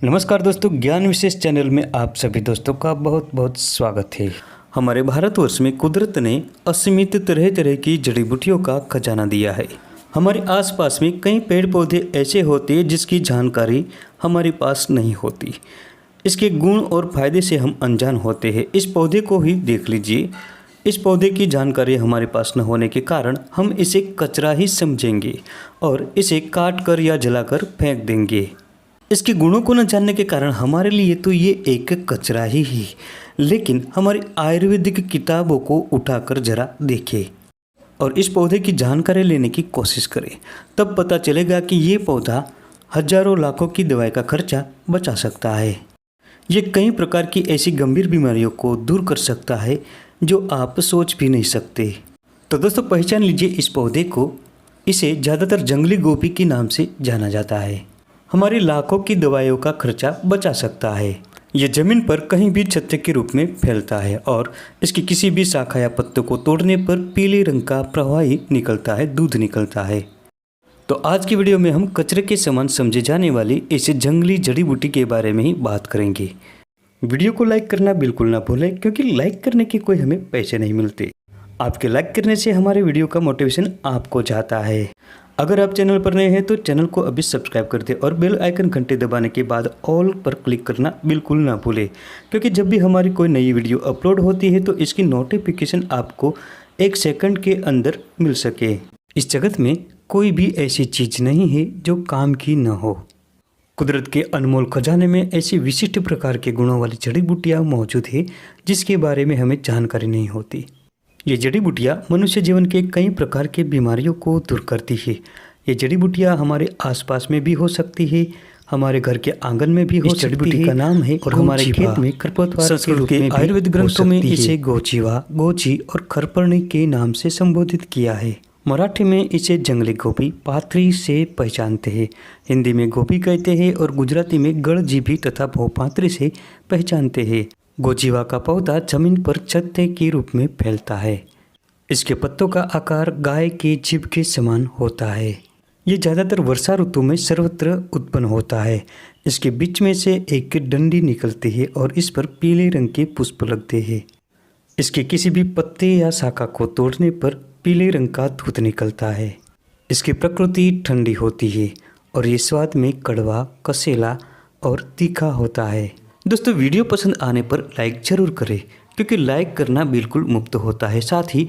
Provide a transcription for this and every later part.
नमस्कार दोस्तों, ज्ञान विशेष चैनल में आप सभी दोस्तों का बहुत बहुत स्वागत है। हमारे भारतवर्ष में कुदरत ने असीमित तरह तरह की जड़ी बूटियों का खजाना दिया है। हमारे आसपास में कई पेड़ पौधे ऐसे होते हैं जिसकी जानकारी हमारे पास नहीं होती। इसके गुण और फायदे से हम अनजान होते हैं। इस पौधे को ही देख लीजिए। इस पौधे की जानकारी हमारे पास न होने के कारण हम इसे कचरा ही समझेंगे और इसे काट कर या जलाकर फेंक देंगे। इसके गुणों को न जानने के कारण हमारे लिए तो ये एक कचरा ही लेकिन हमारी आयुर्वेदिक किताबों को उठाकर जरा देखें और इस पौधे की जानकारी लेने की कोशिश करें। तब पता चलेगा कि ये पौधा हजारों लाखों की दवाई का खर्चा बचा सकता है। ये कई प्रकार की ऐसी गंभीर बीमारियों को दूर कर सकता है जो आप सोच भी नहीं सकते। तो दोस्तों, पहचान लीजिए इस पौधे को। इसे ज़्यादातर जंगली गोभी के नाम से जाना जाता है। हमारी लाखों की दवाइयों का खर्चा बचा सकता है। यह जमीन पर कहीं भी छत्ते के रूप में फैलता है और इसकी किसी भी शाखा या पत्तों को तोड़ने पर पीले रंग का प्रवाही निकलता है, दूध निकलता है। तो आज की वीडियो में हम कचरे के समान समझे जाने वाली इस जंगली जड़ी बूटी के बारे में ही बात करेंगे। वीडियो को लाइक करना बिल्कुल ना भूलें, क्योंकि लाइक करने के कोई हमें पैसे नहीं मिलते। आपके लाइक करने से हमारे वीडियो का मोटिवेशन आपको जाता है। अगर आप चैनल पर नए हैं तो चैनल को अभी सब्सक्राइब कर दें और बेल आइकन घंटे दबाने के बाद ऑल पर क्लिक करना बिल्कुल ना भूलें, क्योंकि जब भी हमारी कोई नई वीडियो अपलोड होती है तो इसकी नोटिफिकेशन आपको 1 सेकंड के अंदर मिल सके। इस जगत में कोई भी ऐसी चीज़ नहीं है जो काम की न हो। कुदरत के अनमोल खजाने में ऐसी विशिष्ट प्रकार के गुणों वाली जड़ी बूटियाँ मौजूद है जिसके बारे में हमें जानकारी नहीं होती। ये जड़ी बूटियाँ मनुष्य जीवन के कई प्रकार के बीमारियों को दूर करती है। ये जड़ी बूटियाँ हमारे आसपास में भी हो सकती है, हमारे घर के आंगन में भी हो सकती है। जड़ी बूटी का नाम है और हमारे खेत में खरपतवार के रूप में आयुर्वेद ग्रंथों में इसे गोचीवा, गोची और खरपरनी के नाम से संबोधित किया है। मराठी में इसे जंगली गोभी, पाथरी से पहचानते हैं। हिंदी में गोभी कहते हैं और गुजराती में गड़जीभी तथा भोपात्री से पहचानते हैं। गोजीवा का पौधा जमीन पर छत्ते के रूप में फैलता है। इसके पत्तों का आकार गाय के जीभ के समान होता है। ये ज़्यादातर वर्षा ऋतु में सर्वत्र उत्पन्न होता है। इसके बीच में से एक डंडी निकलती है और इस पर पीले रंग के पुष्प लगते हैं। इसके किसी भी पत्ते या शाखा को तोड़ने पर पीले रंग का दूध निकलता है। इसकी प्रकृति ठंडी होती है और ये स्वाद में कड़वा, कसेला और तीखा होता है। दोस्तों, वीडियो पसंद आने पर लाइक ज़रूर करें, क्योंकि लाइक करना बिल्कुल मुफ्त होता है। साथ ही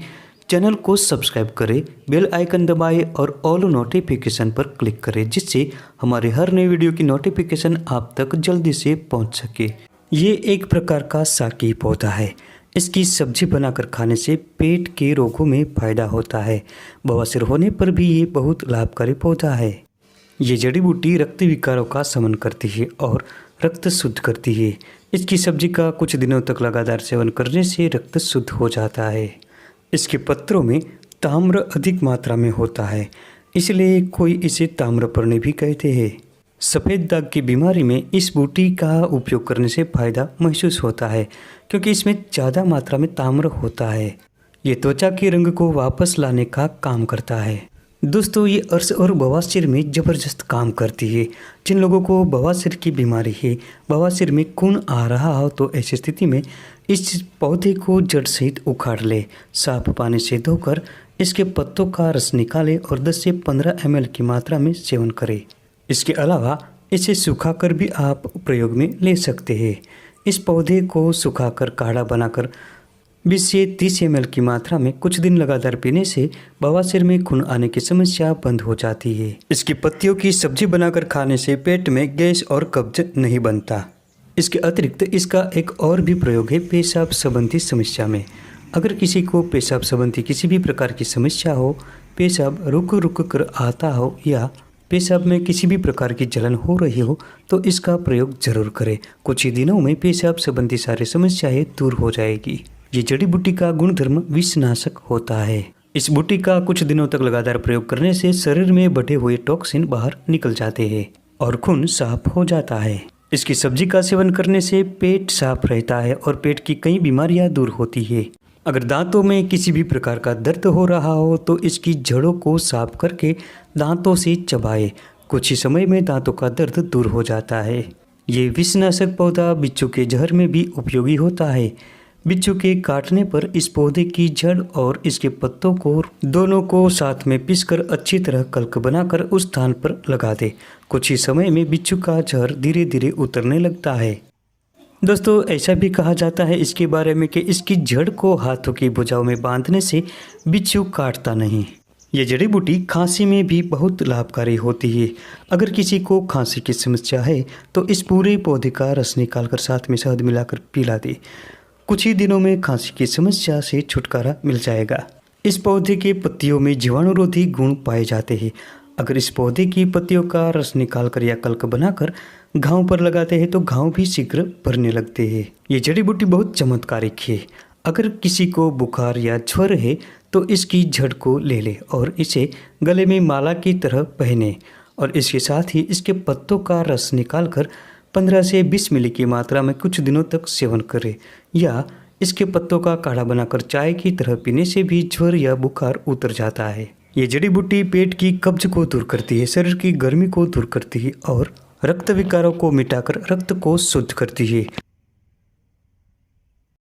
चैनल को सब्सक्राइब करें, बेल आइकन दबाएं और ऑल नोटिफिकेशन पर क्लिक करें, जिससे हमारे हर नई वीडियो की नोटिफिकेशन आप तक जल्दी से पहुंच सके। ये एक प्रकार का साकी पौधा है। इसकी सब्जी बनाकर खाने से पेट के रोगों में फायदा होता है। बवासीर होने पर भी ये बहुत लाभकारी पौधा है। ये जड़ी बूटी रक्त विकारों का शमन करती है और रक्त शुद्ध करती है। इसकी सब्जी का कुछ दिनों तक लगातार सेवन करने से रक्त शुद्ध हो जाता है। इसके पत्रों में ताम्र अधिक मात्रा में होता है, इसलिए कोई इसे ताम्रपर्णी भी कहते हैं। सफ़ेद दाग की बीमारी में इस बूटी का उपयोग करने से फायदा महसूस होता है, क्योंकि इसमें ज़्यादा मात्रा में ताम्र होता है। ये त्वचा के रंग को वापस लाने का काम करता है। दोस्तों, ये अर्श और बवासीर में ज़बरदस्त काम करती है। जिन लोगों को बवासीर की बीमारी है, बवासीर में खून आ रहा हो, तो ऐसी स्थिति में इस पौधे को जड़ सहित उखाड़ ले। साफ पानी से धोकर इसके पत्तों का रस निकालें और 10 से 15 ml की मात्रा में सेवन करें। इसके अलावा इसे सुखाकर भी आप प्रयोग में ले सकते हैं। इस पौधे को सुखाकर काढ़ा बनाकर 20 से 30 ml की मात्रा में कुछ दिन लगातार पीने से बवासीर में खून आने की समस्या बंद हो जाती है। इसकी पत्तियों की सब्जी बनाकर खाने से पेट में गैस और कब्ज नहीं बनता। इसके अतिरिक्त इसका एक और भी प्रयोग है पेशाब संबंधी समस्या में। अगर किसी को पेशाब संबंधी किसी भी प्रकार की समस्या हो, पेशाब रुक रुक कर आता हो या पेशाब में किसी भी प्रकार की जलन हो रही हो, तो इसका प्रयोग जरूर करें। कुछ ही दिनों में पेशाब संबंधी सारी समस्याएं दूर हो जाएगी। ये जड़ी बूटी का गुणधर्म विषनाशक होता है। इस बूटी का कुछ दिनों तक लगातार प्रयोग करने से शरीर में बढ़े हुए टॉक्सिन बाहर निकल जाते हैं और खून साफ हो जाता है। इसकी सब्जी का सेवन करने से पेट साफ रहता है और पेट की कई बीमारियां दूर होती है। अगर दांतों में किसी भी प्रकार का दर्द हो रहा हो तो इसकी जड़ों को साफ करके दांतों से चबाएं। कुछ ही समय में दांतों का दर्द दूर हो जाता है। ये विषनाशक पौधा बिच्छू के जहर में भी उपयोगी होता है। बिच्छू के काटने पर इस पौधे की जड़ और इसके पत्तों को दोनों को साथ में पीसकर अच्छी तरह कल्क बनाकर उस स्थान पर लगा दे। कुछ ही समय में बिच्छू का जहर धीरे धीरे उतरने लगता है। दोस्तों, ऐसा भी कहा जाता है इसके बारे में कि इसकी जड़ को हाथों की भुजाओं में बांधने से बिच्छू काटता नहीं। ये जड़ी बूटी खांसी में भी बहुत लाभकारी होती है। अगर किसी को खांसी की समस्या है तो इस पूरे पौधे का रस निकालकर साथ में शहद मिलाकर पिला दे। कुछ ही दिनों में खांसी की समस्या से छुटकारा मिल जाएगा। इस पौधे के पत्तियों में जीवाणुरोधी गुण पाए जाते हैं। अगर इस पौधे की पत्तियों का रस निकालकर या कल्क बनाकर घाव पर लगाते हैं तो घाव भी शीघ्र भरने लगते हैं। ये जड़ी बूटी बहुत चमत्कारिक है। अगर किसी को बुखार या ज्वर है तो इसकी जड़ को ले ले और इसे गले में माला की तरह पहने और इसके साथ ही इसके पत्तों का रस निकालकर 15 से 20 मिली की मात्रा में कुछ दिनों तक सेवन करें, या इसके पत्तों का काढ़ा बनाकर चाय की तरह पीने से भी ज्वर या बुखार उतर जाता है। ये जड़ी बूटी पेट की कब्ज को दूर करती है, शरीर की गर्मी को दूर करती है और रक्त विकारों को मिटाकर रक्त को शुद्ध करती है।